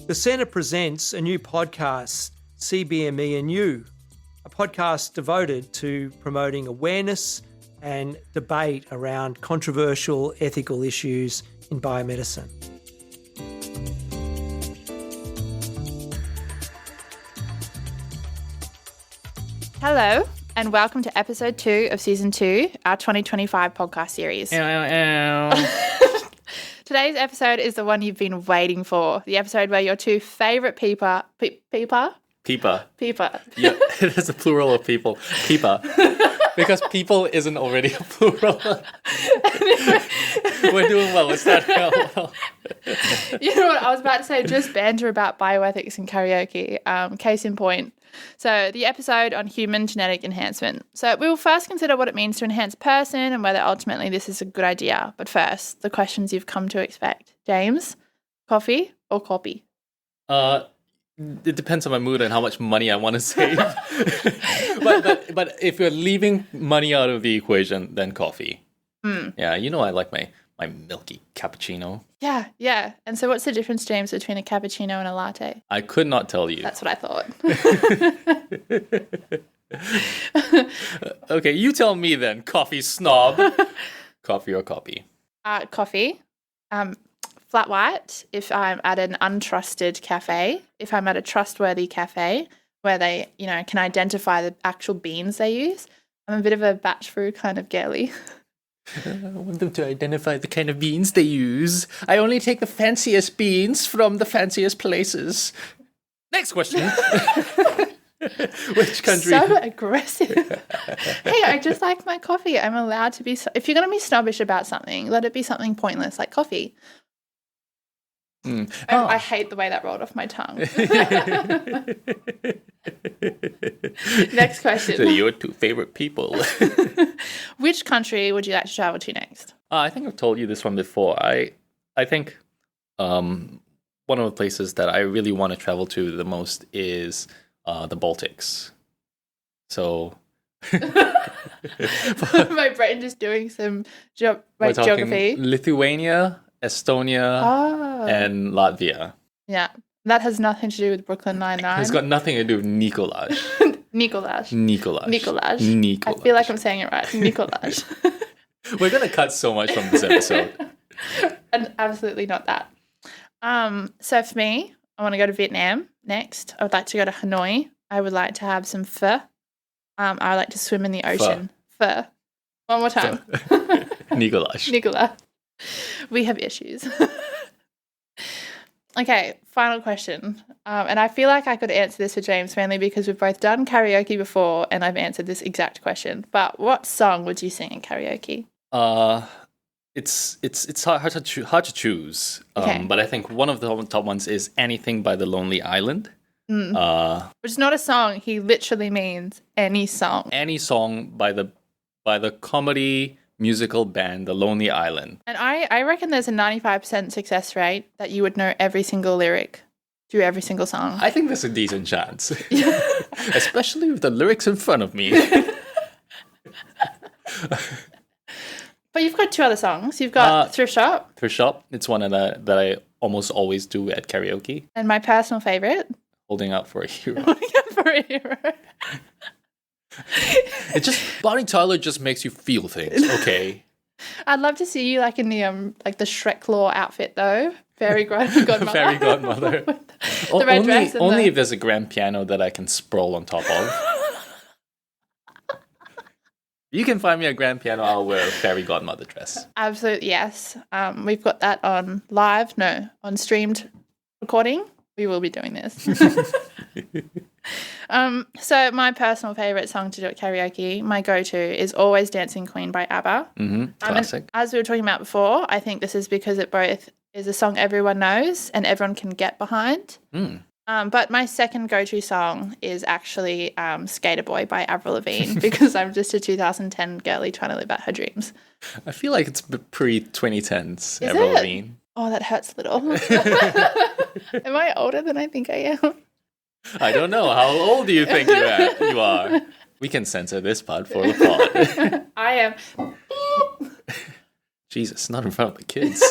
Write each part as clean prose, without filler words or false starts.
The Centre presents a new podcast, CBME and You, a podcast devoted to promoting awareness and debate around controversial ethical issues in biomedicine. Hello, and welcome to episode 2 of season 2, our 2025 podcast series. Today's episode is the one you've been waiting for, the episode where your two favourite peeper. Peeper. Yeah, There's a plural of people. Peeper. Because people isn't already a plural. We're doing well. We're starting out well. You know what? I was about to say just banter about bioethics and karaoke. Case in point. So the episode on human genetic enhancement. So we will first consider what it means to enhance a person and whether ultimately this is a good idea. But first, the questions you've come to expect. James, coffee or copy? It depends on my mood and how much money I want to save. but if you're leaving money out of the equation, then coffee. Yeah, you know I like my milky cappuccino. Yeah. And so what's the difference, James, between a cappuccino and a latte? I could not tell you. That's what I thought. Okay, you tell me then, coffee snob. Coffee or copy? Coffee. Flat white if I'm at an untrusted cafe. If I'm at a trustworthy cafe where they, can identify the actual beans they use. I'm a bit of a batch brew kind of girly. I want them to identify the kind of beans they use. I only take the fanciest beans from the fanciest places. Next question. Which country? So aggressive. Hey, I just like my coffee. I'm allowed to be... If you're going to be snobbish about something, let it be something pointless like coffee. I hate the way that rolled off my tongue. Next question. So your two favorite people. Which country would you like to travel to next? I think I've told you this one before. I think one of the places that I really want to travel to the most is the Baltics. So... My brain just doing some geography. Lithuania, Estonia, and Latvia. Yeah. That has nothing to do with Brooklyn Nine-Nine. It's got nothing to do with Nikolaj. Nikolaj. I feel like I'm saying it right. Nikolaj. We're going to cut so much from this episode. And absolutely not that. So for me, I want to go to Vietnam next. I would like to go to Hanoi. I would like to have some pho. I would like to swim in the ocean. Pho. One more time. Nikolaj. We have issues. Okay, final question. And I feel like I could answer this for James mainly because we've both done karaoke before and I've answered this exact question. But what song would you sing in karaoke? It's hard to choose. Okay. But I think one of the top ones is Anything by The Lonely Island. Which is not a song. He literally means any song. Any song by the comedy musical band The Lonely Island. And I reckon there's a 95% success rate that you would know every single lyric to every single song. I think there's a decent chance. Especially with the lyrics in front of me. But you've got two other songs. You've got Thrift Shop. Thrift Shop. It's one that I almost always do at karaoke. And my personal favourite. Holding Out for a Hero. Holding Out for a Hero. Bonnie Tyler just makes you feel things, okay? I'd love to see you like in the the Shrek Claw outfit though. Fairy godmother. Fairy godmother. The red dress. Only if there's a grand piano that I can sprawl on top of. You can find me a grand piano, I'll wear a fairy godmother dress. Absolutely, yes. We've got that on on streamed recording. We will be doing this. So my personal favourite song to do at karaoke, my go-to, is Always Dancing Queen by ABBA. Classic. As we were talking about before, I think this is because it both is a song everyone knows and everyone can get behind. But my second go-to song is actually Skater Boy by Avril Lavigne because I'm just a 2010 girly trying to live out her dreams. I feel like it's pre-2010s, It? Avril Lavigne. Oh, that hurts a little. Am I older than I think I am? I don't know. How old do you think you are? We can censor this part for the pod. I am. Jesus, not in front of the kids.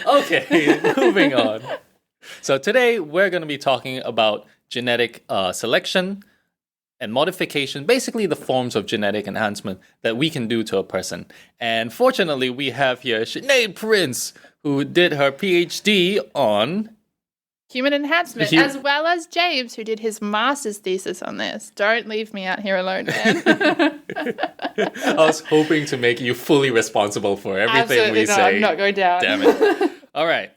Okay, moving on. So today we're going to be talking about genetic selection and modification, basically the forms of genetic enhancement that we can do to a person. And fortunately, we have here Sinead Prince, who did her PhD on human enhancement, as well as James, who did his master's thesis on this. Don't leave me out here alone, man. I was hoping to make you fully responsible for everything Absolutely we not. say. I'm not going down. Damn it. All right.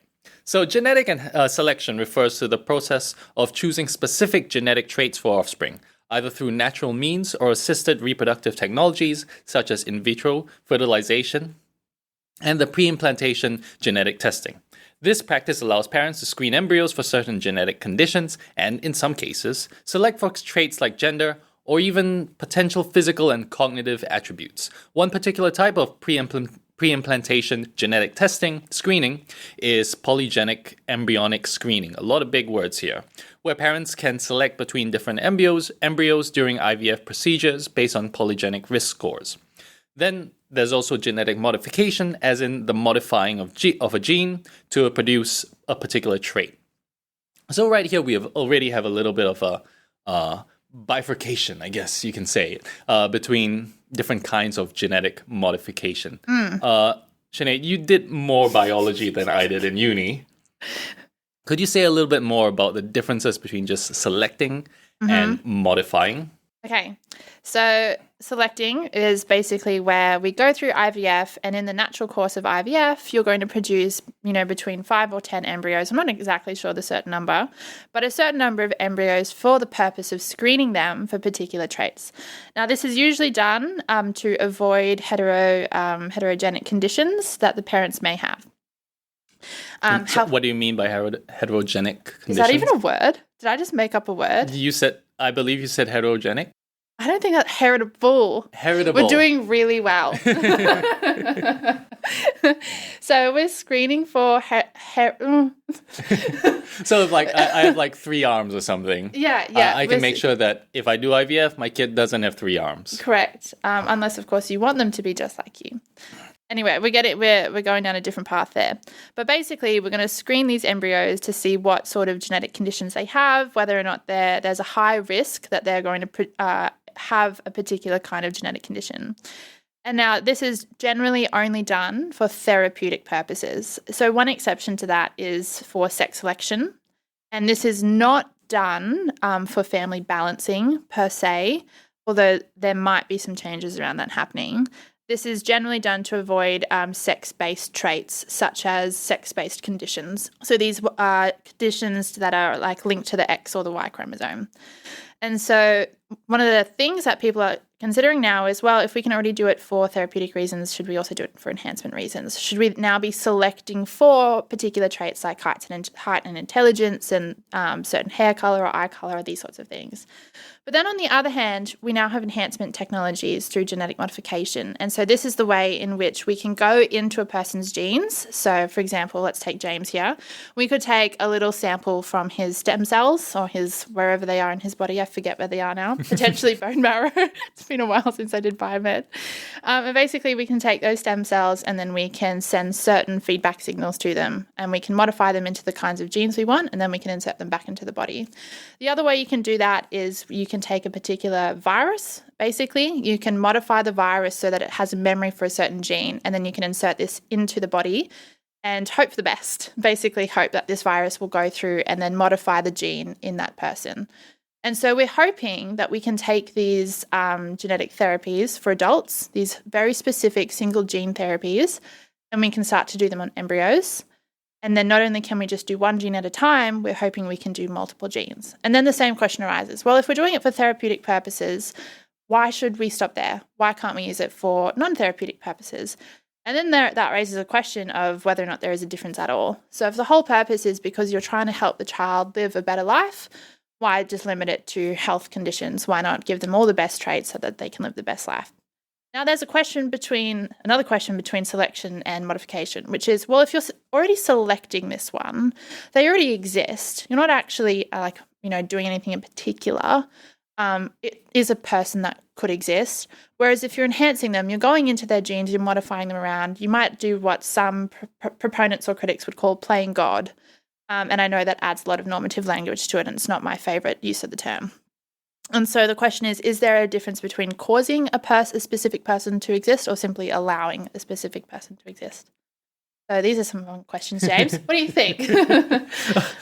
So genetic selection refers to the process of choosing specific genetic traits for offspring, either through natural means or assisted reproductive technologies such as in vitro fertilization and the pre-implantation genetic testing. This practice allows parents to screen embryos for certain genetic conditions and, in some cases, select for traits like gender or even potential physical and cognitive attributes. One particular type of pre-implantation genetic testing screening is polygenic embryonic screening. A lot of big words here, where parents can select between different embryos during IVF procedures based on polygenic risk scores. Then there's also genetic modification, as in the modifying of a gene to produce a particular trait. So right here we already have a little bit of a bifurcation, I guess you can say, between different kinds of genetic modification. Sinead, you did more biology than I did in uni. Could you say a little bit more about the differences between just selecting and modifying? Okay, so selecting is basically where we go through IVF, and in the natural course of IVF, you're going to produce, between 5 or 10 embryos. I'm not exactly sure the certain number, but a certain number of embryos for the purpose of screening them for particular traits. Now, this is usually done to avoid heterogenic conditions that the parents may have. So what do you mean by heterogenic conditions? Is that even a word? Did I just make up a word? I believe you said heterogenic. I don't think that's heritable. Heritable. We're doing really well. So we're screening for So if I have 3 arms or something. Yeah. I can make sure that if I do IVF, my kid doesn't have 3 arms. Correct. Unless, of course, you want them to be just like you. Anyway, we get it. We're going down a different path there. But basically, we're going to screen these embryos to see what sort of genetic conditions they have, whether or not there's a high risk that they're going to have a particular kind of genetic condition. And now this is generally only done for therapeutic purposes. So one exception to that is for sex selection. And this is not done for family balancing per se, although there might be some changes around that happening. This is generally done to avoid sex-based traits, such as sex-based conditions. So these are conditions that are linked to the X or the Y chromosome. And so one of the things that people are considering now is, well, if we can already do it for therapeutic reasons, should we also do it for enhancement reasons? Should we now be selecting for particular traits like height and intelligence and certain hair color or eye color or these sorts of things? But then on the other hand, we now have enhancement technologies through genetic modification. And so this is the way in which we can go into a person's genes. So for example, let's take James here. We could take a little sample from his stem cells or his wherever they are in his body. I forget where they are now. Potentially bone marrow. It's been a while since I did biomed. And basically we can take those stem cells and then we can send certain feedback signals to them and we can modify them into the kinds of genes we want and then we can insert them back into the body. The other way you can do that is you can take a particular virus, basically. You can modify the virus so that it has a memory for a certain gene, and then you can insert this into the body and hope for the best. Basically hope that this virus will go through and then modify the gene in that person. And so we're hoping that we can take these genetic therapies for adults, these very specific single gene therapies, and we can start to do them on embryos. And then not only can we just do one gene at a time, we're hoping we can do multiple genes. And then the same question arises. Well, if we're doing it for therapeutic purposes, why should we stop there? Why can't we use it for non-therapeutic purposes? And then that raises a question of whether or not there is a difference at all. So if the whole purpose is because you're trying to help the child live a better life, why just limit it to health conditions? Why not give them all the best traits so that they can live the best life? Now, there's another question between selection and modification, which is, well, if you're already selecting this one, they already exist. You're not actually doing anything in particular. it is a person that could exist. Whereas if you're enhancing them, you're going into their genes, you're modifying them around. You might do what some proponents or critics would call playing God. And I know that adds a lot of normative language to it, and it's not my favourite use of the term. And so the question is there a difference between causing a specific person to exist or simply allowing a specific person to exist? So these are some fun questions, James. What do you think?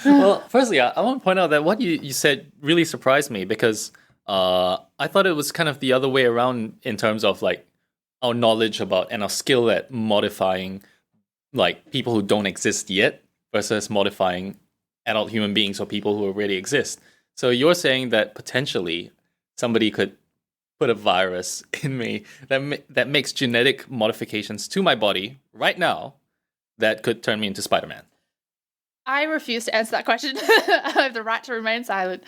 Well, firstly, I want to point out that what you said really surprised me because I thought it was kind of the other way around in terms of like our knowledge about and our skill at modifying like people who don't exist yet versus modifying adult human beings or people who already exist. So you're saying that potentially somebody could put a virus in me that makes genetic modifications to my body right now that could turn me into Spider-Man. I refuse to answer that question. I have the right to remain silent.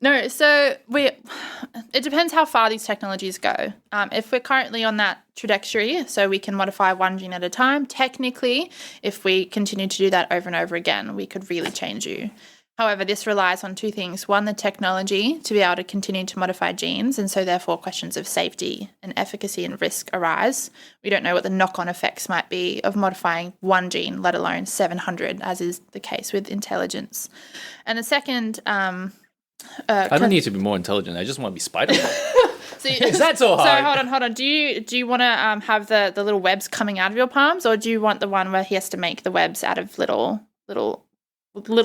No, so it depends how far these technologies go. If we're currently on that trajectory, so we can modify one gene at a time, technically, if we continue to do that over and over again, we could really change you. However, this relies on two things. One, the technology to be able to continue to modify genes, and so therefore questions of safety and efficacy and risk arise. We don't know what the knock-on effects might be of modifying one gene, let alone 700, as is the case with intelligence. And the second... I don't need to be more intelligent. I just want to be Spider-Man. Is that so hard? So hold on. Do you want to have the little webs coming out of your palms, or do you want the one where he has to make the webs out of little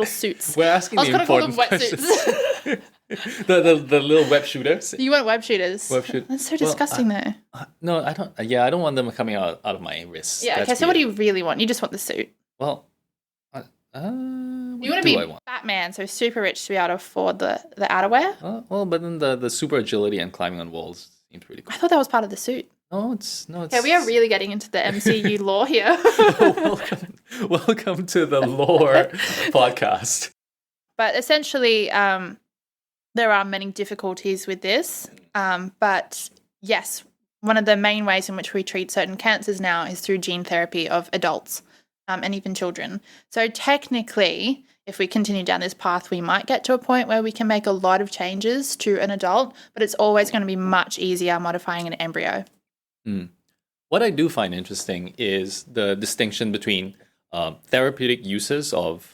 suits? We're asking the important questions. the little web shooters. You want web shooters? That's so disgusting, though. No, I don't. Yeah, I don't want them coming out of my wrists. Yeah. Okay. So what do you really want? You just want the suit. Well, you want to be Batman, so super rich to be able to afford the outerwear. Well, but then the super agility and climbing on walls seems really cool. I thought that was part of the suit. No, it's. Okay, we are really getting into the MCU lore here. Welcome to the lore podcast. But essentially, there are many difficulties with this. But yes, one of the main ways in which we treat certain cancers now is through gene therapy of adults and even children. So technically, if we continue down this path, we might get to a point where we can make a lot of changes to an adult, but it's always going to be much easier modifying an embryo. What I do find interesting is the distinction between therapeutic uses of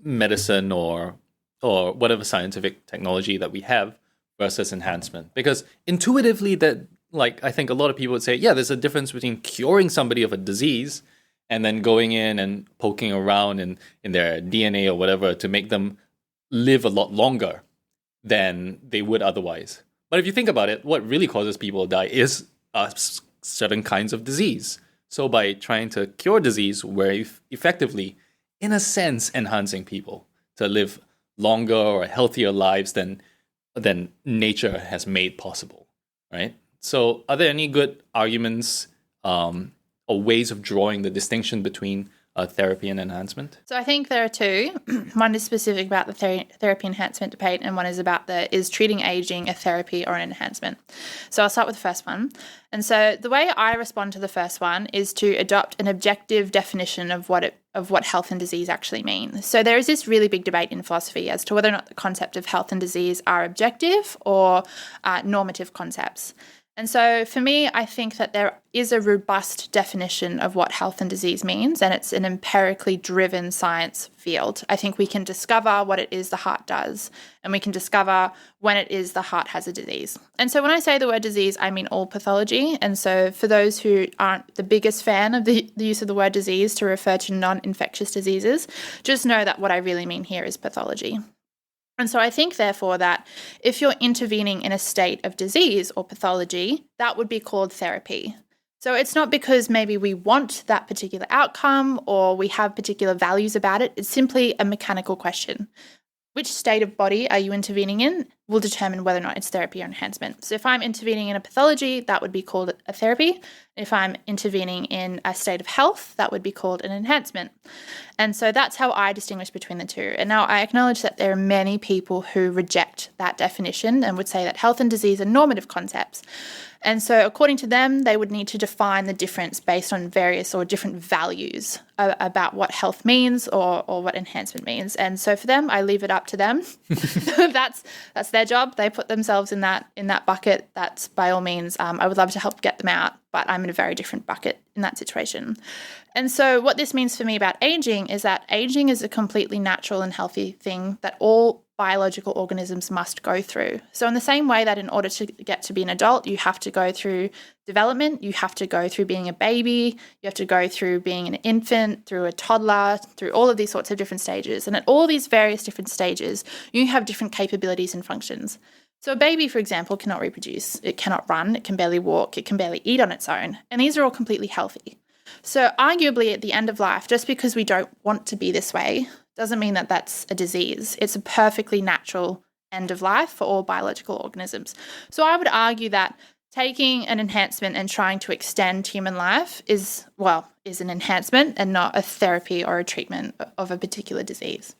medicine or whatever scientific technology that we have versus enhancement. Because intuitively, that I think a lot of people would say, yeah, there's a difference between curing somebody of a disease and then going in and poking around in their DNA or whatever to make them live a lot longer than they would otherwise. But if you think about it, what really causes people to die is certain kinds of disease. So by trying to cure disease, we're effectively, in a sense, enhancing people to live longer or healthier lives than nature has made possible, right? So are there any good arguments or ways of drawing the distinction between therapy and enhancement? So I think there are two. One is specific about the therapy enhancement debate, and one is about is treating aging a therapy or an enhancement. So I'll start with the first one. And so the way I respond to the first one is to adopt an objective definition of what health and disease actually mean. So there is this really big debate in philosophy as to whether or not the concept of health and disease are objective or normative concepts. And so for me, I think that there is a robust definition of what health and disease means, and it's an empirically driven science field. I think we can discover what it is the heart does, and we can discover when it is the heart has a disease. And so when I say the word disease, I mean all pathology. And so for those who aren't the biggest fan of the use of the word disease to refer to non-infectious diseases, just know that what I really mean here is pathology. And so I think, therefore, that if you're intervening in a state of disease or pathology, that would be called therapy. So it's not because maybe we want that particular outcome or we have particular values about it. It's simply a mechanical question. Which state of body are you intervening in will determine whether or not it's therapy or enhancement. So if I'm intervening in a pathology, that would be called a therapy. If I'm intervening in a state of health, that would be called an enhancement. And so that's how I distinguish between the two. And now I acknowledge that there are many people who reject that definition and would say that health and disease are normative concepts. And so according to them, they would need to define the difference based on various or different values about what health means or what enhancement means. And so for them, I leave it up to them. That's their job. They put themselves in that bucket. That's by all means, I would love to help get them out, but I'm in a very different bucket in that situation. And so what this means for me about aging is that aging is a completely natural and healthy thing that all biological organisms must go through. So in the same way that in order to get to be an adult, you have to go through development, you have to go through being a baby, you have to go through being an infant, through a toddler, through all of these sorts of different stages. And at all these various different stages, you have different capabilities and functions. So a baby, for example, cannot reproduce. It cannot run. It can barely walk. It can barely eat on its own. And these are all completely healthy. So arguably at the end of life, just because we don't want to be this way, doesn't mean that that's a disease. It's a perfectly natural end of life for all biological organisms. So I would argue that taking an enhancement and trying to extend human life is an enhancement and not a therapy or a treatment of a particular disease.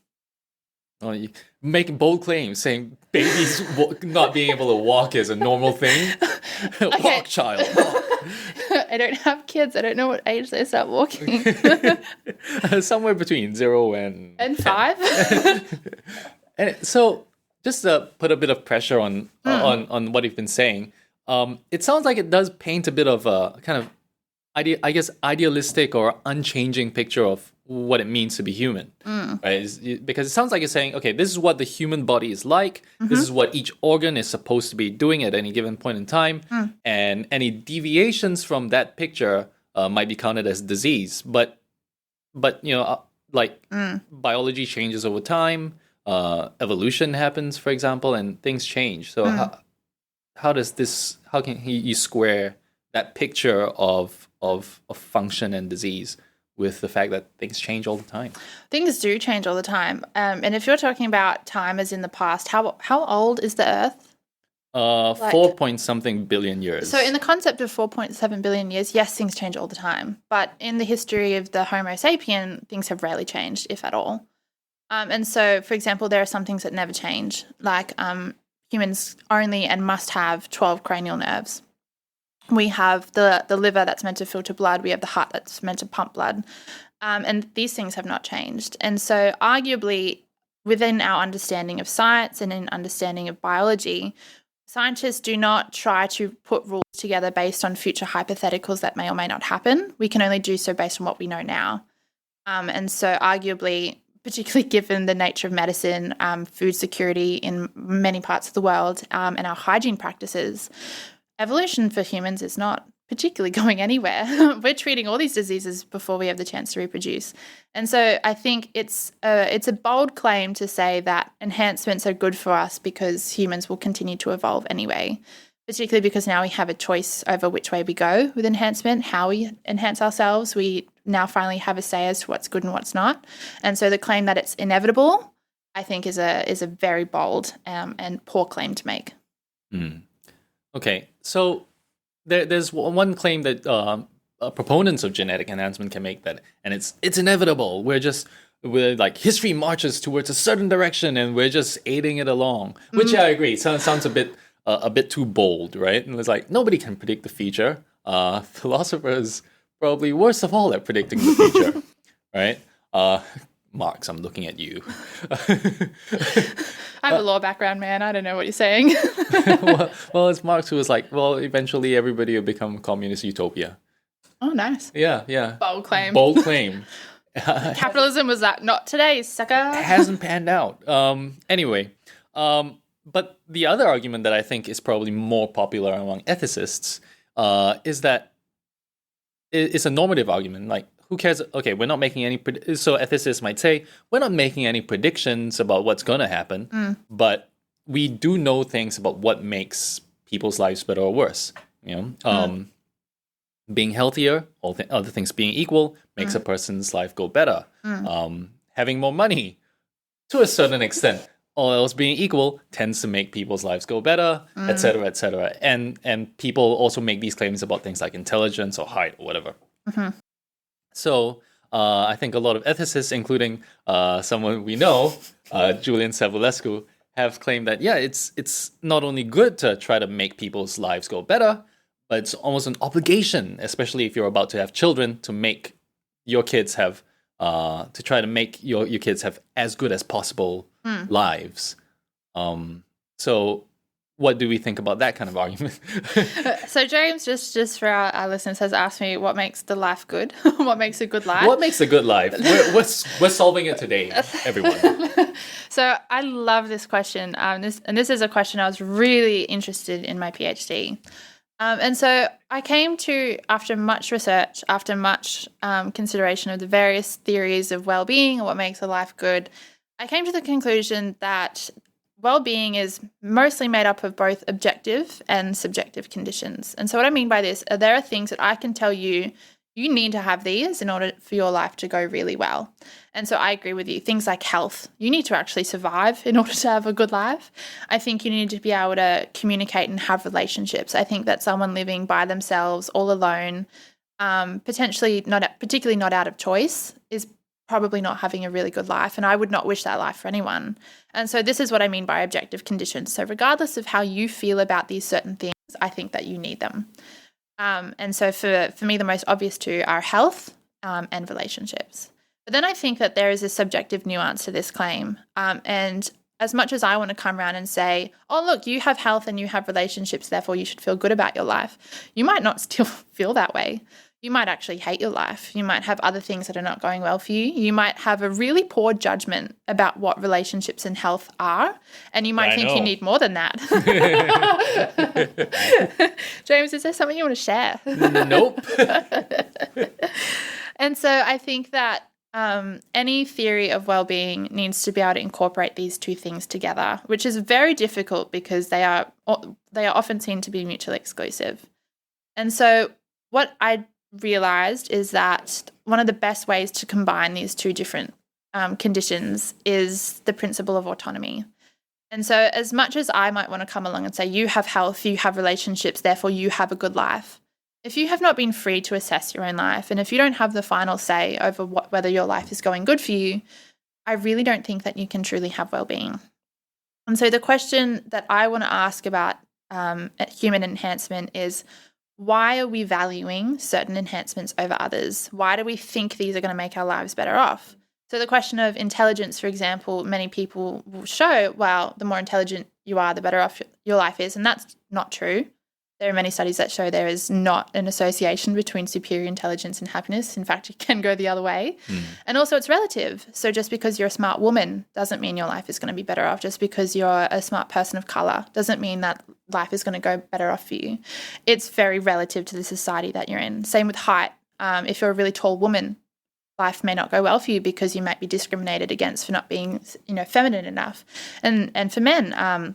Oh, you making bold claims, saying babies not being able to walk is a normal thing. Walk, child, walk. I don't have kids. I don't know what age they start walking. Somewhere between 0 and 5. And so, just to put a bit of pressure on what you've been saying, it sounds like it does paint a bit of a kind of idealistic or unchanging picture of what it means to be human, right? Because it sounds like you're saying, okay, this is what the human body is like. This is what each organ is supposed to be doing at any given point in time, and any deviations from that picture might be counted as disease. But biology changes over time. Evolution happens, for example, and things change. So how can you square that picture of function and disease with the fact that things change all the time? Things do change all the time. And if you're talking about time as in the past, how old is the Earth? 4 point something billion years. So in the concept of 4.7 billion years, yes, things change all the time. But in the history of the Homo sapien, things have rarely changed, if at all. And so, for example, there are some things that never change, like humans only and must have 12 cranial nerves. We have the liver that's meant to filter blood. We have the heart that's meant to pump blood. And these things have not changed. And so arguably within our understanding of science and in understanding of biology, scientists do not try to put rules together based on future hypotheticals that may or may not happen. We can only do so based on what we know now. And so arguably, particularly given the nature of medicine, food security in many parts of the world, and our hygiene practices, evolution for humans is not particularly going anywhere. We're treating all these diseases before we have the chance to reproduce. And so I think it's a bold claim to say that enhancements are good for us because humans will continue to evolve anyway, particularly because now we have a choice over which way we go with enhancement, how we enhance ourselves. We now finally have a say as to what's good and what's not. And so the claim that it's inevitable, I think, is a very bold and poor claim to make. Okay, so there's one claim that proponents of genetic enhancement can make, that, and it's inevitable. We're like, history marches towards a certain direction, and we're just aiding it along. Which I agree sounds a bit too bold, right? And it's like, nobody can predict the future. Philosophers probably worst of all at predicting the future, right? Marx, I'm looking at you. I have a law background, man. I don't know what you're saying. well, it's Marx who was like, well, eventually everybody will become communist utopia. Oh, nice. Yeah. Bold claim. Capitalism was that not today, sucker. Hasn't panned out. Anyway, but the other argument that I think is probably more popular among ethicists is that it's a normative argument. Like, who cares? Okay, we're not making any... So ethicists might say, we're not making any predictions about what's going to happen, but we do know things about what makes people's lives better or worse. Being healthier, other things being equal, makes a person's life go better. Having more money, to a certain extent, all else being equal, tends to make people's lives go better, etc., etc. And people also make these claims about things like intelligence or height or whatever. So I think a lot of ethicists, including someone we know, Julian Savulescu, have claimed that, it's not only good to try to make people's lives go better, but it's almost an obligation, especially if you're about to have children, to make your kids have, to try to make your kids have as good as possible lives. So what do we think about that kind of argument? So James, just for our listeners, has asked me what makes the life good. What makes a good life? What makes a good life? We're solving it today, everyone. So I love this question. This is a question I was really interested in my PhD. And so I came to, after much research, after much consideration of the various theories of well-being and what makes a life good, I came to the conclusion that well-being is mostly made up of both objective and subjective conditions. And so what I mean by this, there are things that I can tell you, you need to have these in order for your life to go really well. And so I agree with you. Things like health, you need to actually survive in order to have a good life. I think you need to be able to communicate and have relationships. I think that someone living by themselves, all alone, particularly not out of choice, is probably not having a really good life, and I would not wish that life for anyone. And so this is what I mean by objective conditions. So regardless of how you feel about these certain things, I think that you need them. And so for me, the most obvious two are health and relationships. But then I think that there is a subjective nuance to this claim. And as much as I want to come around and say, oh, look, you have health and you have relationships, therefore you should feel good about your life, you might not still feel that way. You might actually hate your life. You might have other things that are not going well for you. You might have a really poor judgment about what relationships and health are, and you might think you need more than that. James, is there something you want to share? Nope. And so I think that any theory of well-being needs to be able to incorporate these two things together, which is very difficult because they are often seen to be mutually exclusive. And so what I realized is that one of the best ways to combine these two different conditions is the principle of autonomy. And so as much as I might want to come along and say, you have health, you have relationships, therefore you have a good life, if you have not been free to assess your own life, and if you don't have the final say over whether your life is going good for you, I really don't think that you can truly have well-being. And so the question that I want to ask about human enhancement is, why are we valuing certain enhancements over others? Why do we think these are going to make our lives better off? So the question of intelligence, for example, many people will show, well, the more intelligent you are, the better off your life is. And that's not true. There are many studies that show there is not an association between superior intelligence and happiness. In fact, it can go the other way. And also it's relative. So just because you're a smart woman doesn't mean your life is going to be better off. Just because you're a smart person of colour doesn't mean that life is going to go better off for you. It's very relative to the society that you're in. Same with height. If you're a really tall woman, life may not go well for you because you might be discriminated against for not being, feminine enough. And for men,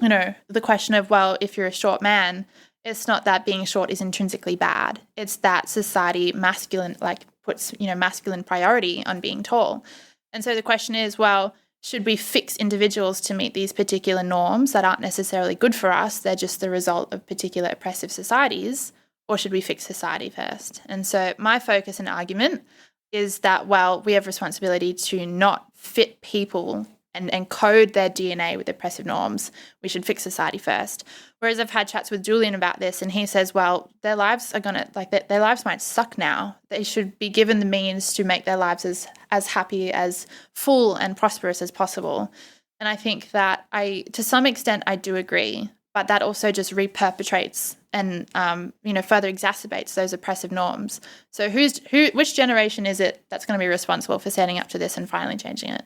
the question of, well, if you're a short man, it's not that being short is intrinsically bad. It's that society puts masculine priority on being tall. And so the question is, well, should we fix individuals to meet these particular norms that aren't necessarily good for us? They're just the result of particular oppressive societies, or should we fix society first? And so my focus and argument is that, well, we have responsibility to not fit people and code their DNA with oppressive norms. We should fix society first. Whereas I've had chats with Julian about this, and he says, well, their lives are their lives might suck now. They should be given the means to make their lives as happy, as full and prosperous as possible. And I think that to some extent, I do agree, but that also just reperpetrates and further exacerbates those oppressive norms. So which generation is it that's going to be responsible for standing up to this and finally changing it?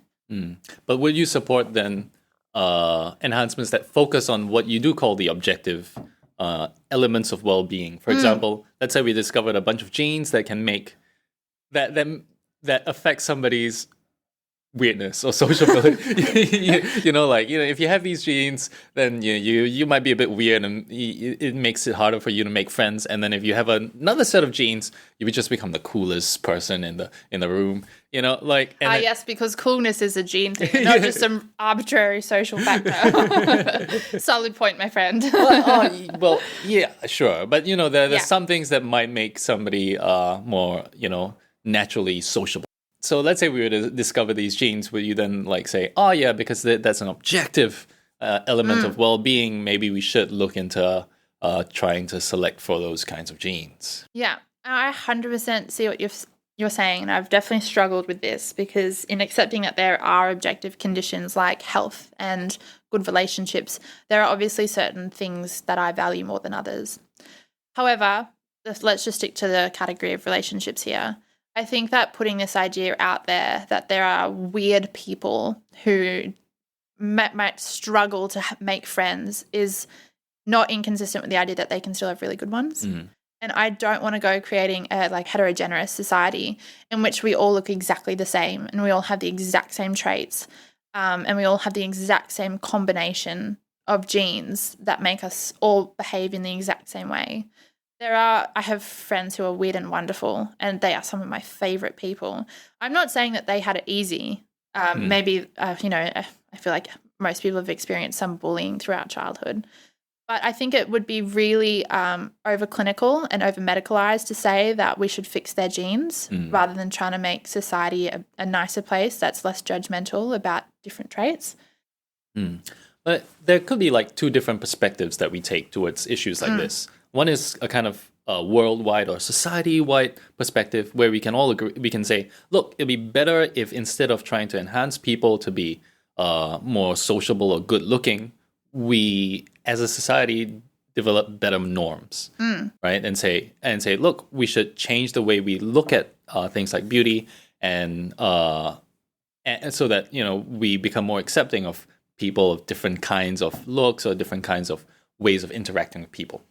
But would you support then enhancements that focus on what you do call the objective elements of well-being? For example, let's say we discovered a bunch of genes that can make that affect somebody's weirdness or sociability. If you have these genes, then you might be a bit weird, and it makes it harder for you to make friends. And then if you have another set of genes, you would just become the coolest person in the room. Yes, because coolness is a gene thing, not just some arbitrary social factor. Solid point, my friend. well, yeah, sure, but there's some things that might make somebody more naturally sociable. So let's say we were to discover these genes, would you then say, oh yeah, because that's an objective element of well-being, maybe we should look into trying to select for those kinds of genes? Yeah, I 100% see what you're saying, and I've definitely struggled with this, because in accepting that there are objective conditions like health and good relationships, there are obviously certain things that I value more than others. However, let's just stick to the category of relationships here. I think that putting this idea out there that there are weird people who might struggle to make friends is not inconsistent with the idea that they can still have really good ones. And I don't want to go creating a heterogeneous society in which we all look exactly the same and we all have the exact same traits, and we all have the exact same combination of genes that make us all behave in the exact same way. I have friends who are weird and wonderful, and they are some of my favorite people. I'm not saying that they had it easy. Maybe, I feel like most people have experienced some bullying throughout childhood. But I think it would be really over-clinical and over-medicalized to say that we should fix their genes rather than trying to make society a nicer place that's less judgmental about different traits. But there could be two different perspectives that we take towards issues like this. One is a kind of worldwide or society-wide perspective where we can all agree. We can say, look, it'd be better if instead of trying to enhance people to be more sociable or good-looking, we as a society develop better norms, right? And say, look, we should change the way we look at things like beauty, and so that we become more accepting of people of different kinds of looks or different kinds of ways of interacting with people.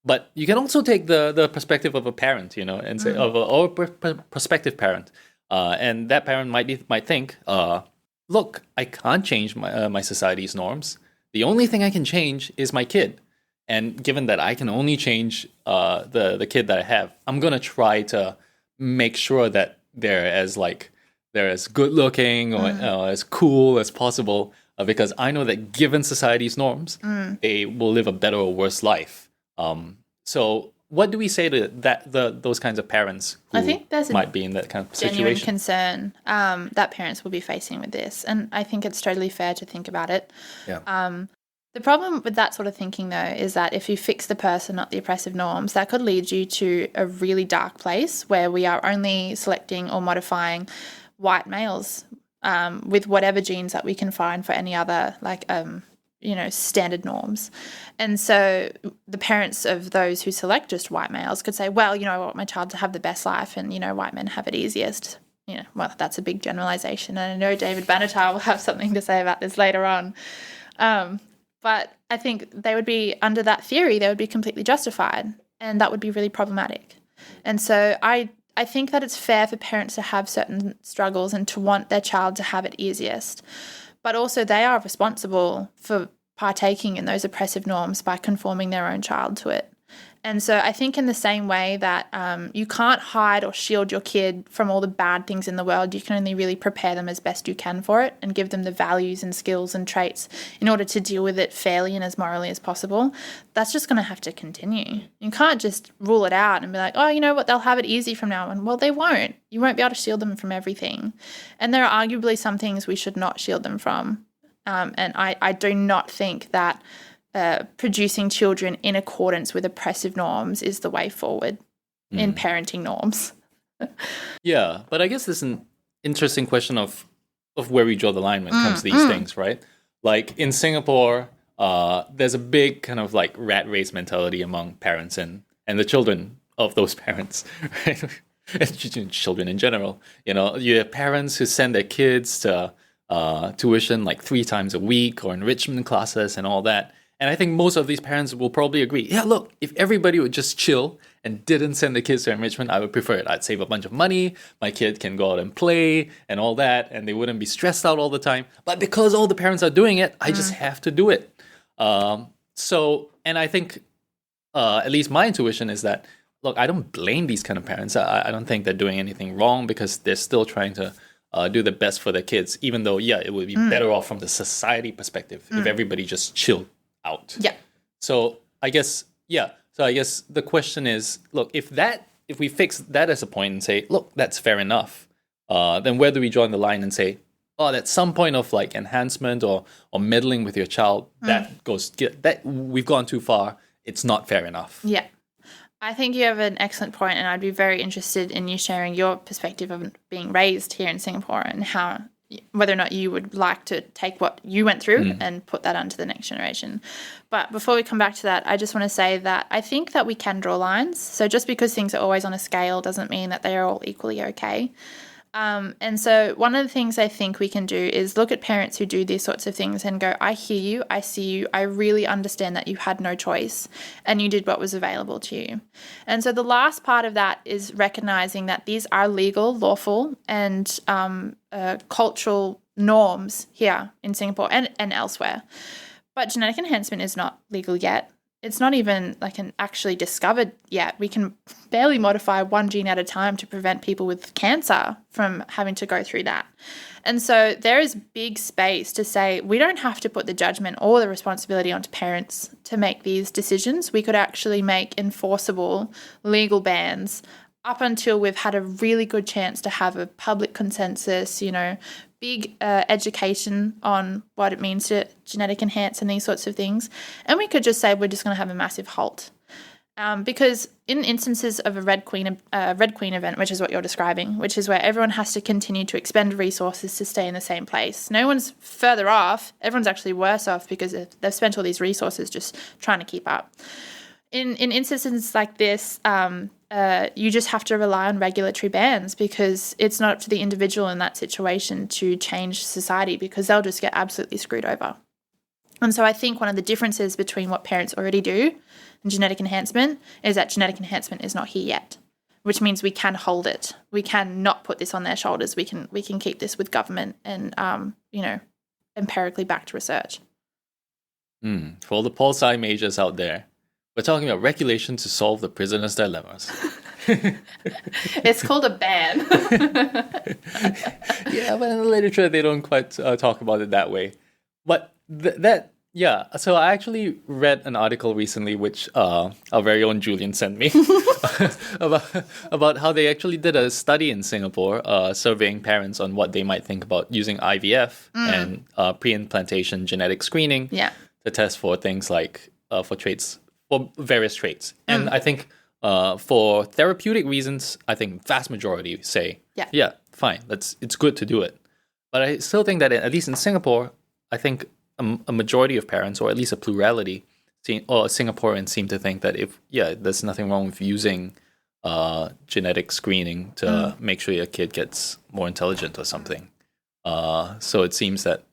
But you can also take the perspective of a parent, and say or prospective parent, and that parent might think, look, I can't change my society's norms. The only thing I can change is my kid. And given that I can only change the kid that I have, I'm going to try to make sure that they're as good looking or as cool as possible, because I know that given society's norms, they will live a better or worse life. So what do we say to those kinds of parents who I think there's might be in that kind of genuine situation? concern that parents will be facing with this, and I think it's totally fair to think about it. Yeah. The problem with that sort of thinking, though, is that if you fix the person, not the oppressive norms, that could lead you to a really dark place where we are only selecting or modifying white males with whatever genes that we can find for any other, standard norms. And so the parents of those who select just white males could say, well, I want my child to have the best life, and, white men have it easiest. Well, that's a big generalization. And I know David Banter will have something to say about this later on. But I think they would be, under that theory, they would be completely justified, and that would be really problematic. And so I think that it's fair for parents to have certain struggles and to want their child to have it easiest. But also they are responsible for partaking in those oppressive norms by conforming their own child to it. And so I think in the same way that you can't hide or shield your kid from all the bad things in the world, you can only really prepare them as best you can for it and give them the values and skills and traits in order to deal with it fairly and as morally as possible. That's just going to have to continue. You can't just rule it out and be like, oh, you know what, they'll have it easy from now on. Well, they won't. You won't be able to shield them from everything. And there are arguably some things we should not shield them from. And I do not think that producing children in accordance with oppressive norms is the way forward in parenting norms. Yeah, but I guess there's an interesting question of where we draw the line when it comes to these things, right? Like in Singapore, there's a big kind of rat race mentality among parents and the children of those parents, right? And children in general. You have parents who send their kids to tuition 3 times a week or enrichment classes and all that. And I think most of these parents will probably agree, yeah, look, if everybody would just chill and didn't send the kids to enrichment, I would prefer it. I'd save a bunch of money, my kid can go out and play and all that, and they wouldn't be stressed out all the time. But because all the parents are doing it, I just have to do it. And I think, at least my intuition is that, look, I don't blame these kind of parents. I don't think they're doing anything wrong because they're still trying to do the best for their kids, even though, yeah, it would be better off from the society perspective if everybody just chilled out. Yeah. So I guess the question is, look, if we fix that as a point and say, look, that's fair enough, then where do we draw the line and say, oh, at some point of enhancement or meddling with your child, that we've gone too far, it's not fair enough. Yeah. I think you have an excellent point, and I'd be very interested in you sharing your perspective of being raised here in Singapore and how, whether or not you would like to take what you went through and put that onto the next generation. But before we come back to that, I just want to say that I think that we can draw lines. So just because things are always on a scale doesn't mean that they are all equally okay. And so one of the things I think we can do is look at parents who do these sorts of things and go, I hear you, I see you, I really understand that you had no choice and you did what was available to you. And so the last part of that is recognizing that these are legal, lawful, and cultural norms here in Singapore and elsewhere. But genetic enhancement is not legal yet. It's not even like an actually discovered yet. We can barely modify one gene at a time to prevent people with cancer from having to go through that. And so there is big space to say we don't have to put the judgment or the responsibility onto parents to make these decisions. We could actually make enforceable legal bans up until we've had a really good chance to have a public consensus, big education on what it means to genetic enhance and these sorts of things. And we could just say we're just going to have a massive halt. Because in instances of a Red Queen event, which is what you're describing, which is where everyone has to continue to expend resources to stay in the same place. No one's further off. Everyone's actually worse off because they've spent all these resources just trying to keep up. In instances like this, you just have to rely on regulatory bans because it's not up to the individual in that situation to change society because they'll just get absolutely screwed over. And so I think one of the differences between what parents already do and genetic enhancement is that genetic enhancement is not here yet, which means we can hold it. We can not put this on their shoulders. We can keep this with government and, empirically backed research. For all the pol sci majors out there, we're talking about regulation to solve the prisoner's dilemmas. It's called a ban. Yeah, but in the literature, they don't quite talk about it that way. But so I actually read an article recently, which our very own Julian sent me, about how they actually did a study in Singapore, surveying parents on what they might think about using IVF and pre-implantation genetic screening to test for things like for various traits. And I think for therapeutic reasons, I think vast majority say, yeah, fine, it's good to do it. But I still think that at least in Singapore, I think a majority of parents, or at least a plurality, or Singaporeans seem to think that there's nothing wrong with using genetic screening to make sure your kid gets more intelligent or something. So it seems that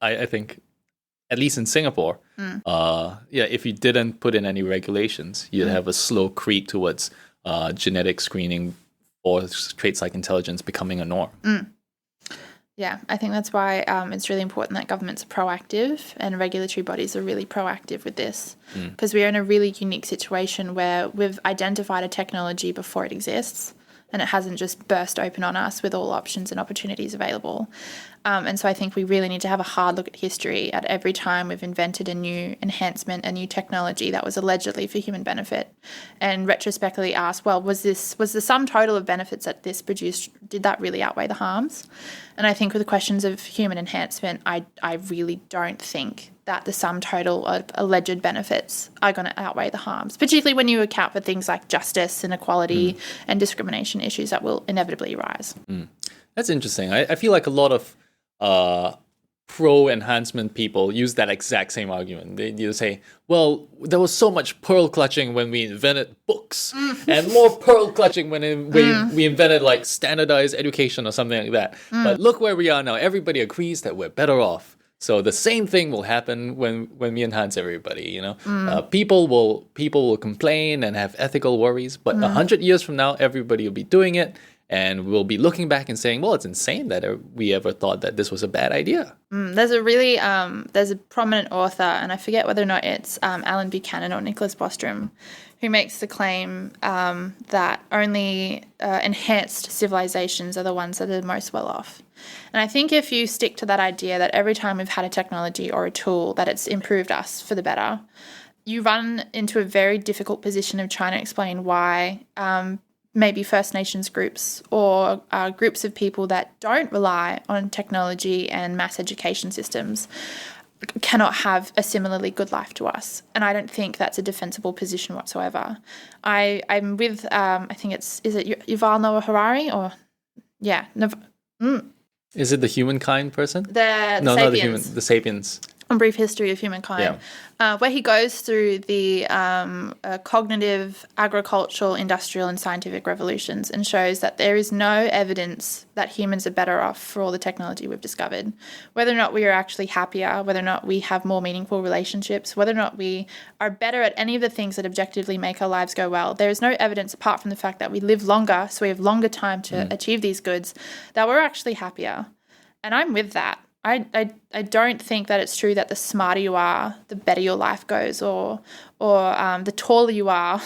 I think, at least in Singapore, if you didn't put in any regulations, you'd have a slow creep towards genetic screening or traits like intelligence becoming a norm. Yeah, I think that's why it's really important that governments are proactive and regulatory bodies are really proactive with this, because we're in a really unique situation where we've identified a technology before it exists and it hasn't just burst open on us with all options and opportunities available. And so I think we really need to have a hard look at history at every time we've invented a new enhancement, a new technology that was allegedly for human benefit, and retrospectively ask, well, was the sum total of benefits that this produced, did that really outweigh the harms? And I think with the questions of human enhancement, I really don't think that the sum total of alleged benefits are going to outweigh the harms, particularly when you account for things like justice, inequality, and discrimination issues that will inevitably arise. That's interesting. I feel like a lot of pro-enhancement people use that exact same argument. They say, well, there was so much pearl clutching when we invented books, and more pearl clutching when we invented like standardized education or something like that. But look where we are now. Everybody agrees that we're better off. So the same thing will happen when we enhance everybody. People will complain and have ethical worries, but 100 years from now, everybody will be doing it. And we'll be looking back and saying, well, it's insane that we ever thought that this was a bad idea. There's a prominent author, and I forget whether or not it's Alan Buchanan or Nicholas Bostrom, who makes the claim that only enhanced civilizations are the ones that are most well off. And I think if you stick to that idea that every time we've had a technology or a tool that it's improved us for the better, you run into a very difficult position of trying to explain why maybe First Nations groups or groups of people that don't rely on technology and mass education systems cannot have a similarly good life to us. And I don't think that's a defensible position whatsoever. I'm with, I think is it Yuval Noah Harari or, yeah. Is it the humankind person? The No, Sapiens. not the human, the Sapiens. A Brief History of Humankind, where he goes through the cognitive, agricultural, industrial, and scientific revolutions and shows that there is no evidence that humans are better off for all the technology we've discovered. Whether or not we are actually happier, whether or not we have more meaningful relationships, whether or not we are better at any of the things that objectively make our lives go well, there is no evidence apart from the fact that we live longer, so we have longer time to achieve these goods, that we're actually happier. And I'm with that. I don't think that it's true that the smarter you are, the better your life goes, or the taller you are.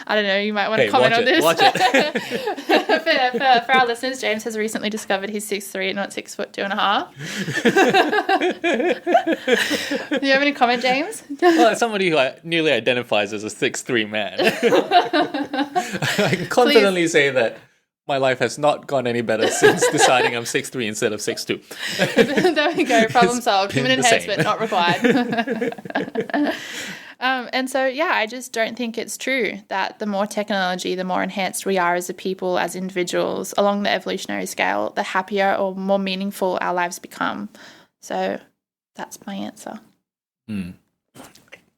I don't know, you might want to comment on this. Watch it. for our listeners, James has recently discovered he's 6'3", not 6'2.5". Do you have any comment, James? Well, as somebody who nearly identifies as a 6'3" man, I can confidently say that my life has not gone any better since deciding I'm 6'3" instead of 6'2". There we go. Problem solved. Human enhancement same. not required. And so, yeah, I just don't think it's true that the more technology, the more enhanced we are as a people, as individuals, along the evolutionary scale, the happier or more meaningful our lives become. So that's my answer.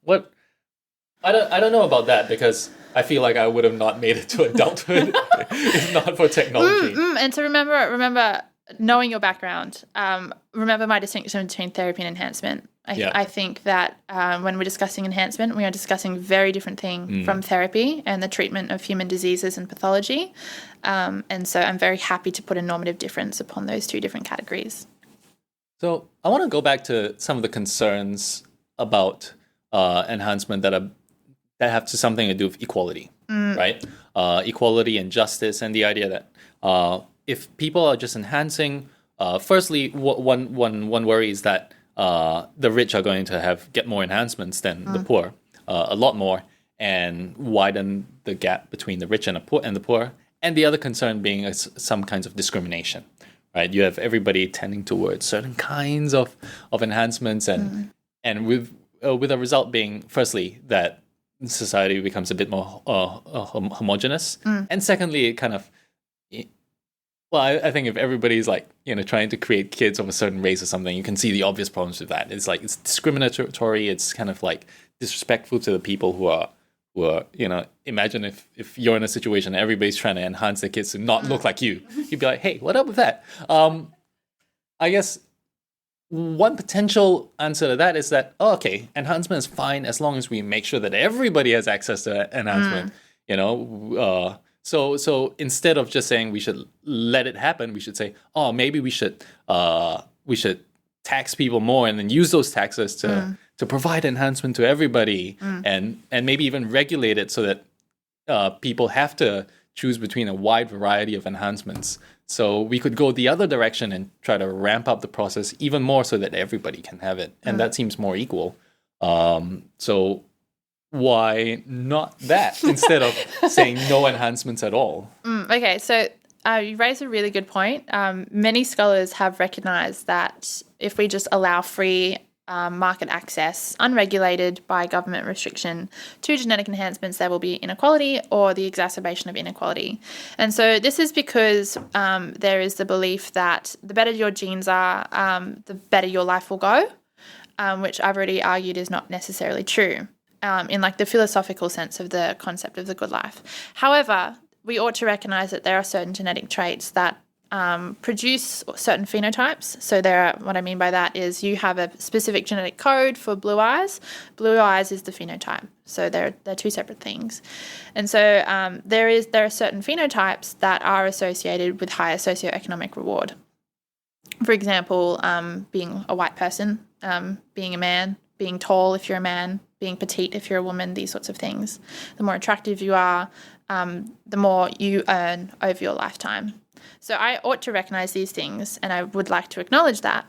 What? I don't know about that, because I feel like I would have not made it to adulthood if not for technology. And so remember knowing your background. Remember my distinction between therapy and enhancement. I think that when we're discussing enhancement, we are discussing very different thing from therapy and the treatment of human diseases and pathology. And so I'm very happy to put a normative difference upon those two different categories. So I want to go back to some of the concerns about enhancement that have something to do with equality, right? Equality and justice, and the idea that if people are just enhancing, firstly, one worry is that the rich are going to get more enhancements than the poor, a lot more, and widen the gap between the rich and the poor. And the other concern being some kinds of discrimination, right? You have everybody tending towards certain kinds of enhancements, and with a result being, firstly, that society becomes a bit more homogenous, and secondly, it kind of, well, I think if everybody's like, trying to create kids of a certain race or something, you can see the obvious problems with that. It's like, it's discriminatory. It's kind of like disrespectful to the people who are, imagine if you're in a situation and everybody's trying to enhance their kids to not look like you. You'd be like, hey, what up with that? I guess one potential answer to that is that, enhancement is fine as long as we make sure that everybody has access to enhancement. So instead of just saying we should let it happen, we should say, maybe we should tax people more and then use those taxes to provide enhancement to everybody, and maybe even regulate it so that people have to choose between a wide variety of enhancements. So we could go the other direction and try to ramp up the process even more so that everybody can have it, and that seems more equal. So why not that instead of saying no enhancements at all? Okay, so you raise a really good point. Many scholars have recognized that if we just allow free market access, unregulated by government restriction, to genetic enhancements, there will be inequality or the exacerbation of inequality. And so this is because there is the belief that the better your genes are, the better your life will go, which I've already argued is not necessarily true. In like the philosophical sense of the concept of the good life. However, we ought to recognize that there are certain genetic traits that produce certain phenotypes. So what I mean by that is you have a specific genetic code for blue eyes. Blue eyes is the phenotype. So they're two separate things. And so there are certain phenotypes that are associated with higher socioeconomic reward. For example, being a white person, being a man, being tall if you're a man, being petite if you're a woman, these sorts of things. The more attractive you are, the more you earn over your lifetime. So I ought to recognize these things, and I would like to acknowledge that.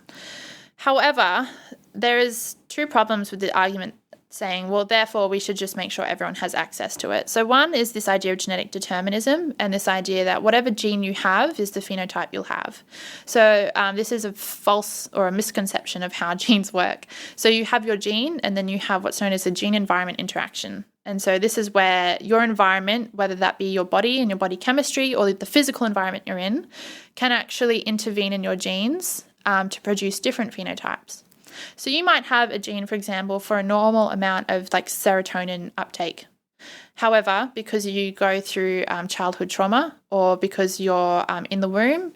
However, there is two problems with the argument saying, well, therefore we should just make sure everyone has access to it. So one is this idea of genetic determinism and this idea that whatever gene you have is the phenotype you'll have. So this is a false or a misconception of how genes work. So you have your gene and then you have what's known as the gene-environment interaction. And so this is where your environment, whether that be your body and your body chemistry or the physical environment you're in, can actually intervene in your genes to produce different phenotypes. So you might have a gene, for example, for a normal amount of like serotonin uptake. However, because you go through childhood trauma or because you're in the womb,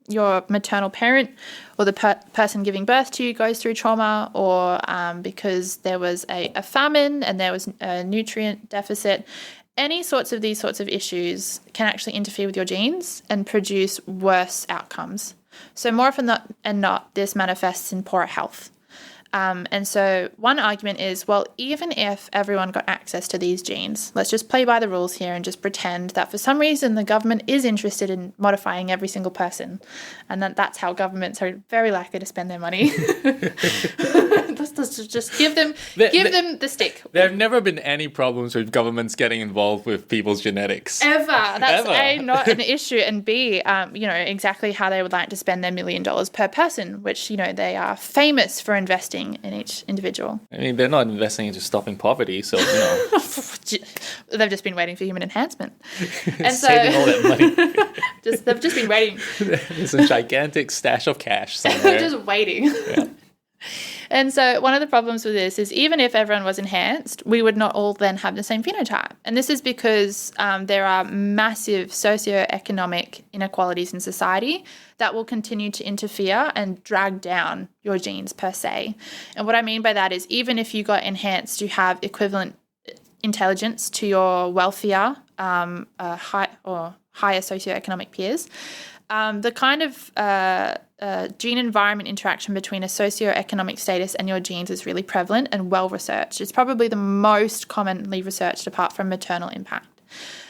your maternal parent or the person giving birth to you goes through trauma, or because there was a famine and there was a nutrient deficit, any sorts of these sorts of issues can actually interfere with your genes and produce worse outcomes. So more often than not, this manifests in poorer health. And so one argument is, well, even if everyone got access to these genes, let's just play by the rules here and just pretend that for some reason the government is interested in modifying every single person, and that's how governments are very likely to spend their money. Let's just give them the stick. There have never been any problems with governments getting involved with people's genetics. Ever. That's A, not an issue, and B, exactly how they would like to spend their $1 million per person, which, they are famous for investing in each individual. I mean, they're not investing into stopping poverty, so, They've just been waiting for human enhancement. And saving all that money. They've just been waiting. There's a gigantic stash of cash somewhere. Just waiting. Yeah. And so one of the problems with this is even if everyone was enhanced, we would not all then have the same phenotype. And this is because there are massive socioeconomic inequalities in society that will continue to interfere and drag down your genes per se. And what I mean by that is even if you got enhanced, you have equivalent intelligence to your wealthier, higher socioeconomic peers. The kind of gene-environment interaction between a socioeconomic status and your genes is really prevalent and well-researched. It's probably the most commonly researched apart from maternal impact.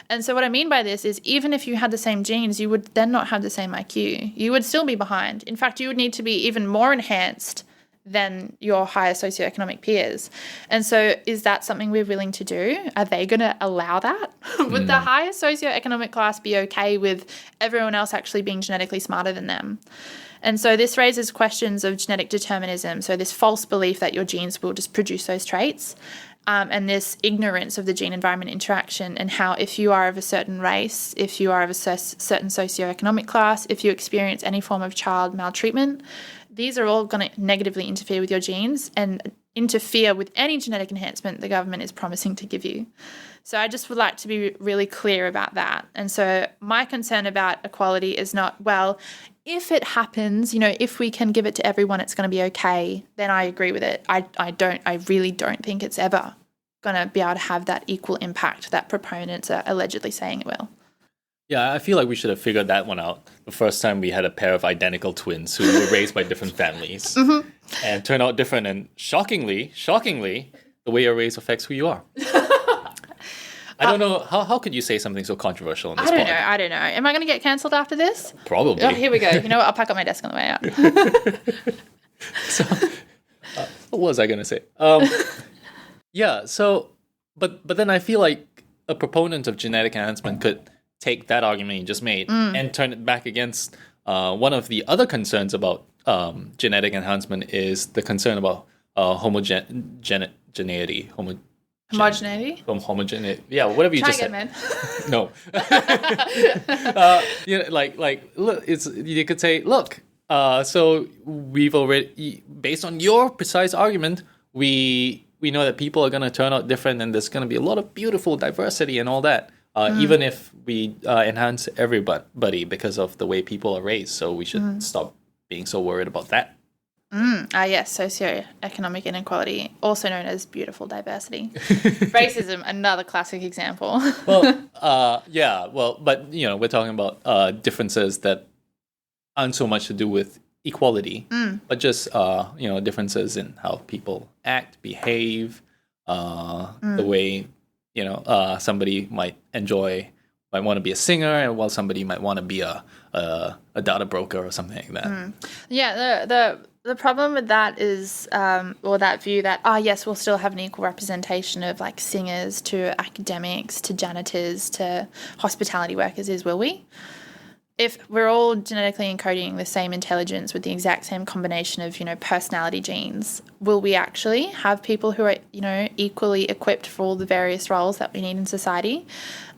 And so what I mean by this is even if you had the same genes, you would then not have the same IQ. You would still be behind. In fact, you would need to be even more enhanced than your higher socioeconomic peers. And so is that something we're willing to do? Are they going to allow that? Would the higher socioeconomic class be okay with everyone else actually being genetically smarter than them? And so this raises questions of genetic determinism, so this false belief that your genes will just produce those traits, and this ignorance of the gene-environment interaction and how if you are of a certain race, if you are of a certain socioeconomic class, if you experience any form of child maltreatment, these are all going to negatively interfere with your genes and interfere with any genetic enhancement the government is promising to give you. So I just would like to be really clear about that. And so my concern about equality is not, well, if it happens, if we can give it to everyone, it's going to be okay, then I agree with it. I really don't think it's ever going to be able to have that equal impact that proponents are allegedly saying it will. Yeah, I feel like we should have figured that one out the first time we had a pair of identical twins who were raised by different families and turned out different. And shockingly, the way you're raised affects who you are. I don't know. How could you say something so controversial in this pod? I don't know. Am I going to get cancelled after this? Probably. Oh, here we go. You know what? I'll pack up my desk on the way out. So, what was I going to say? Yeah, so, but then I feel like a proponent of genetic enhancement could take that argument you just made and turn it back against one of the other concerns about genetic enhancement is the concern about homogeneity. Homogeneity. Yeah, whatever you Try just again, said. man. No. Look, you could say, look, so we've already, based on your precise argument, we know that people are going to turn out different and there's going to be a lot of beautiful diversity and all that, even if we enhance everybody because of the way people are raised. So we should stop being so worried about that. Yes, socioeconomic inequality, also known as beautiful diversity. Racism, another classic example. But we're talking about differences that aren't so much to do with equality, but just differences in how people act, behave, the way somebody might want to be a singer, and while somebody might want to be a data broker or something like that. Yeah, the The problem with that is, or that view that, yes, we'll still have an equal representation of like singers to academics to janitors to hospitality workers will we? If we're all genetically encoding the same intelligence with the exact same combination of, personality genes, will we actually have people who are, equally equipped for all the various roles that we need in society?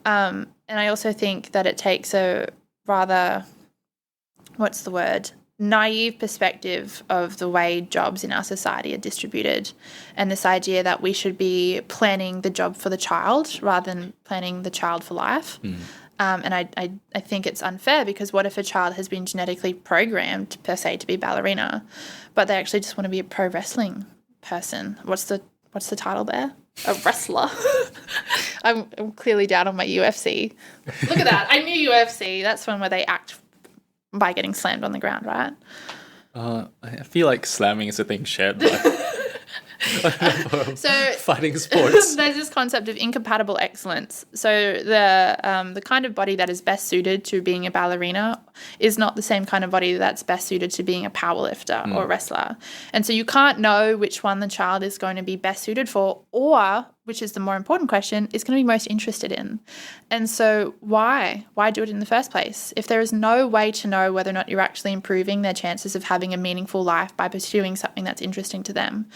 And I also think that it takes a rather, naive perspective of the way jobs in our society are distributed, and this idea that we should be planning the job for the child rather than planning the child for life. And I think it's unfair, because what if a child has been genetically programmed, per se, to be a ballerina, but they actually just want to be a pro wrestling person? What's the title there? A wrestler. I'm clearly down on my UFC. Look at that. I knew UFC. That's one where they act by getting slammed on the ground, right? I feel like slamming is a thing shared by so fighting sports. There's this concept of incompatible excellence. So the kind of body that is best suited to being a ballerina is not the same kind of body that's best suited to being a powerlifter or wrestler. And so you can't know which one the child is going to be best suited for, or, which is the more important question, is going to be most interested in. And so why do it in the first place? If there is no way to know whether or not you're actually improving their chances of having a meaningful life by pursuing something that's interesting to them,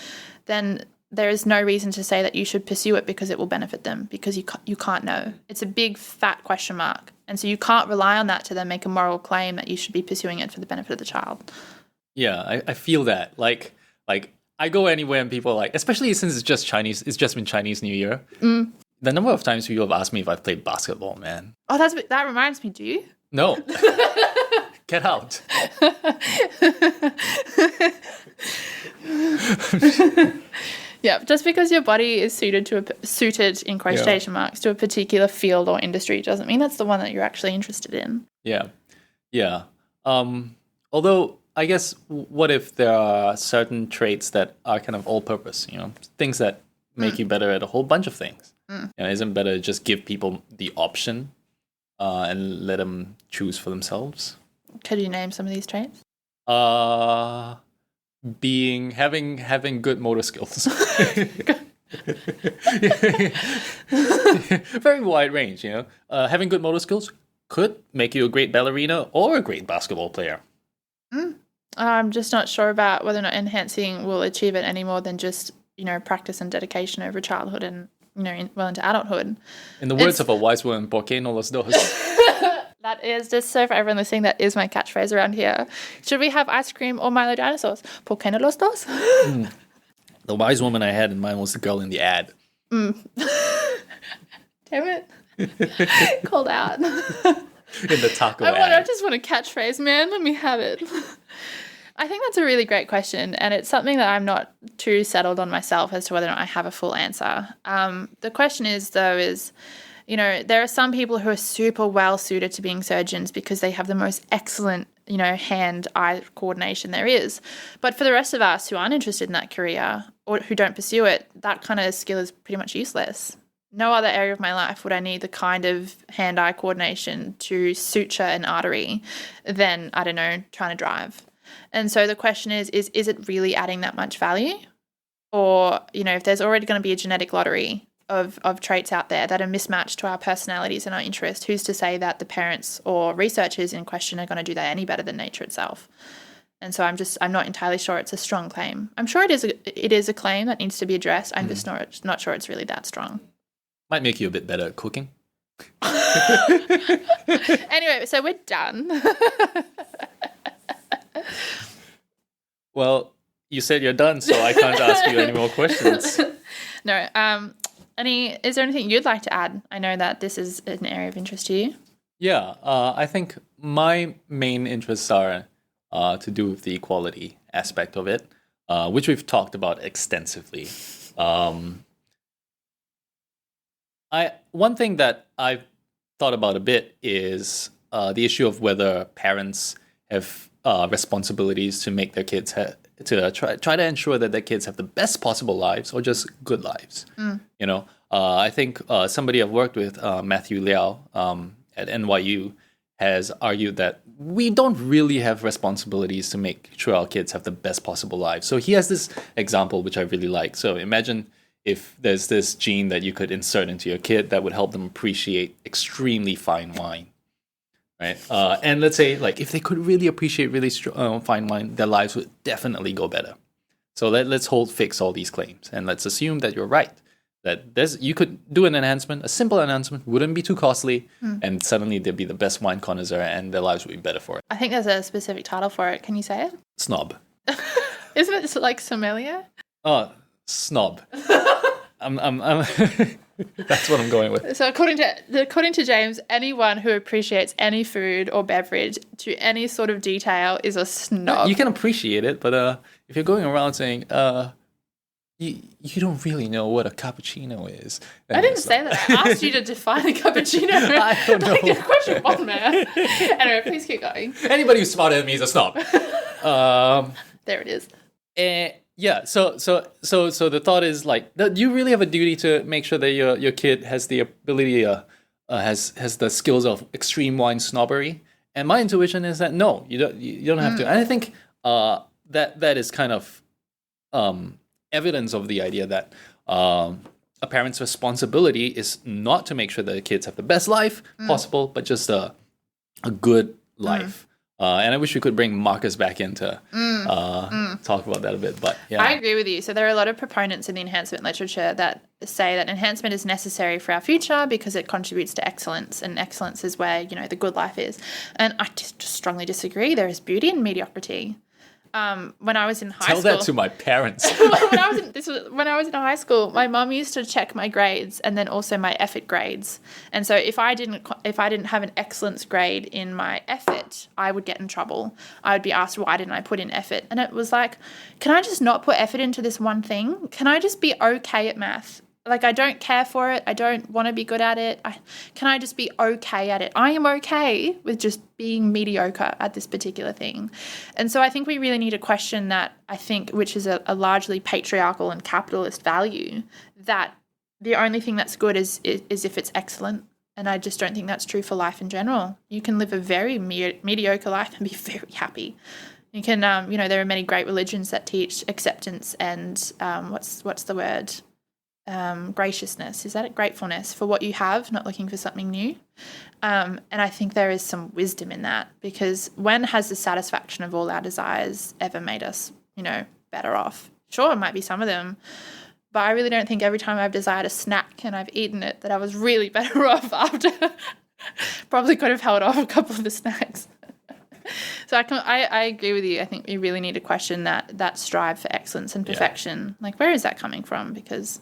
then there is no reason to say that you should pursue it because it will benefit them, because you can't know. It's a big fat question mark. And so you can't rely on that to then make a moral claim that you should be pursuing it for the benefit of the child. Yeah, I feel that. Like I go anywhere and people are like, especially since it's just been Chinese New Year. The number of times people have asked me if I've played basketball, man. Oh, that reminds me, do you? No. Get out. Yeah, just because your body is suited in quotation marks to a particular field or industry doesn't mean that's the one that you're actually interested in. Yeah. Although, I guess, what if there are certain traits that are kind of all-purpose, things that make you better at a whole bunch of things? Isn't it better to just give people the option and let them choose for themselves? Could you name some of these traits? Having good motor skills. Very wide range, having good motor skills could make you a great ballerina or a great basketball player. I'm just not sure about whether or not enhancing will achieve it any more than just, practice and dedication over childhood and, well into adulthood. In the words of a wise woman, ¿por qué no los dos? That is, just so for everyone listening, that is my catchphrase around here. Should we have ice cream or Milo dinosaurs? ¿Por qué no los dos? The wise woman I had in mind was the girl in the ad. Damn it. Called out. In the taco ad. I just want a catchphrase, man. Let me have it. I think that's a really great question, and it's something that I'm not too settled on myself as to whether or not I have a full answer. The question is, there are some people who are super well suited to being surgeons because they have the most excellent, hand-eye coordination there is. But for the rest of us who aren't interested in that career or who don't pursue it, that kind of skill is pretty much useless. No other area of my life would I need the kind of hand-eye coordination to suture an artery than, I don't know, trying to drive. And so the question is it really adding that much value? Or, if there's already going to be a genetic lottery of traits out there that are mismatched to our personalities and our interests, who's to say that the parents or researchers in question are going to do that any better than nature itself? And so I'm not entirely sure it's a strong claim. I'm sure it is a claim that needs to be addressed. I'm just not sure it's really that strong. Might make you a bit better at cooking. Anyway, so we're done. Well, you said you're done, so I can't ask you any more questions. No. Is there anything you'd like to add? I know that this is an area of interest to you. Yeah, I think my main interests are to do with the equality aspect of it, which we've talked about extensively. One thing that I've thought about a bit is the issue of whether parents have responsibilities to make their kids to try to ensure that their kids have the best possible lives or just good lives. I think somebody I've worked with, Matthew Liao at NYU, has argued that we don't really have responsibilities to make sure our kids have the best possible lives. So he has this example which I really like. So imagine if there's this gene that you could insert into your kid that would help them appreciate extremely fine wine, right? And let's say like if they could really appreciate really fine wine, their lives would definitely go better. So let's fix all these claims, and let's assume that you're right. That you could do an enhancement, a simple enhancement, wouldn't be too costly, and suddenly they'd be the best wine connoisseur and their lives would be better for it. I think there's a specific title for it. Can you say it? Snob. Isn't it like sommelier? Oh, snob. I'm that's what I'm going with. So according to James, anyone who appreciates any food or beverage to any sort of detail is a snob. You can appreciate it, but if you're going around saying, you don't really know what a cappuccino is. I didn't say that. I asked you to define a cappuccino. I don't know. Like, question one, man. Anyway, please keep going. Anybody who's smarter than me is a snob. There it is. Yeah. So the thought is like, you really have a duty to make sure that your kid has the ability, has the skills of extreme wine snobbery. And my intuition is that no, you don't have to. And I think that is kind of evidence of the idea that a parent's responsibility is not to make sure that the kids have the best life possible, but just a good life. And I wish we could bring Marcus back in to talk about that a bit. But yeah, I agree with you. So there are a lot of proponents in the enhancement literature that say that enhancement is necessary for our future because it contributes to excellence, and excellence is where the good life is. And I just strongly disagree. There is beauty in mediocrity. When I was in high school. Tell that to my parents. when I was in high school, my mum used to check my grades and then also my effort grades. And so if I didn't have an excellence grade in my effort, I would get in trouble. I would be asked, why didn't I put in effort? And it was like, can I just not put effort into this one thing? Can I just be okay at math? Like, I don't care for it. I don't want to be good at it. Can I just be okay at it? I am okay with just being mediocre at this particular thing. And so I think we really need to question that, which is a largely patriarchal and capitalist value, that the only thing that's good is if it's excellent. And I just don't think that's true for life in general. You can live a very mediocre life and be very happy. You can, there are many great religions that teach acceptance and what's the word? Graciousness. Is that it? Gratefulness for what you have, not looking for something new. And I think there is some wisdom in that, because when has the satisfaction of all our desires ever made us, better off? Sure, it might be some of them, but I really don't think every time I've desired a snack and I've eaten it that I was really better off after. Probably could have held off a couple of the snacks. So I agree with you. I think we really need to question that strive for excellence and perfection. Yeah. Like, where is that coming from? Because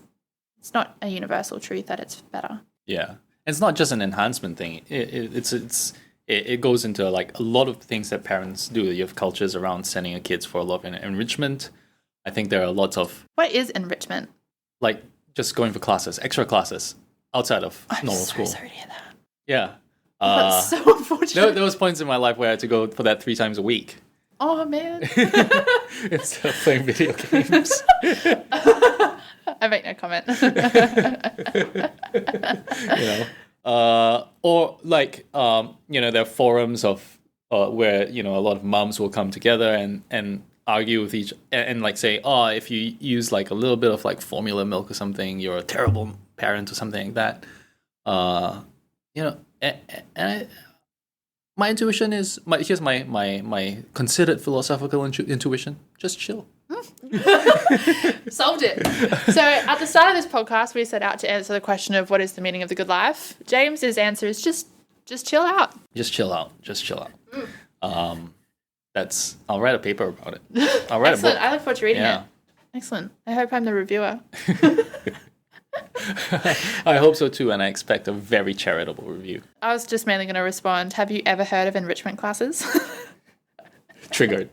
it's not a universal truth that it's better. Yeah. It's not just an enhancement thing. It goes into like a lot of things that parents do. You have cultures around sending your kids for a lot of enrichment. I think there are lots of... What is enrichment? Like just going for classes, extra classes outside of normal school. I'm so sorry to hear that. Yeah. That's so unfortunate. There was points in my life where I had to go for that 3 times a week. Oh, man. Instead of playing video games. I make no comment. Or like, there are forums of where, a lot of moms will come together and argue with each and like say, if you use like a little bit of like formula milk or something, you're a terrible parent or something like that. My intuition is here's my considered philosophical intuition. Just chill. Solved it. So at the start of this podcast, we set out to answer the question of what is the meaning of the good life. James's answer is just chill out. Just chill out. I'll write a paper about it. I'll write Excellent. a book. I look forward to reading it. Excellent. I hope I'm the reviewer. I hope so too, and I expect a very charitable review. I was just mainly going to respond, have you ever heard of enrichment classes? Triggered.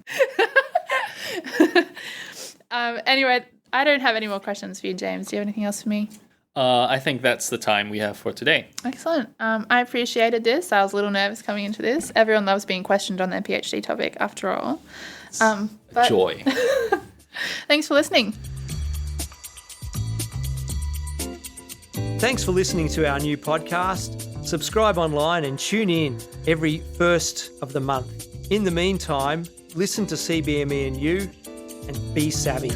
Anyway, I don't have any more questions for you, James. Do you have anything else for me? I think that's the time we have for today. Excellent. I appreciated this. I was a little nervous coming into this. Everyone loves being questioned on their PhD topic, after all. But joy. Thanks for listening. Thanks for listening to our new podcast, Subscribe online and tune in every first of the month. In the meantime, listen to CBME and You and be savvy.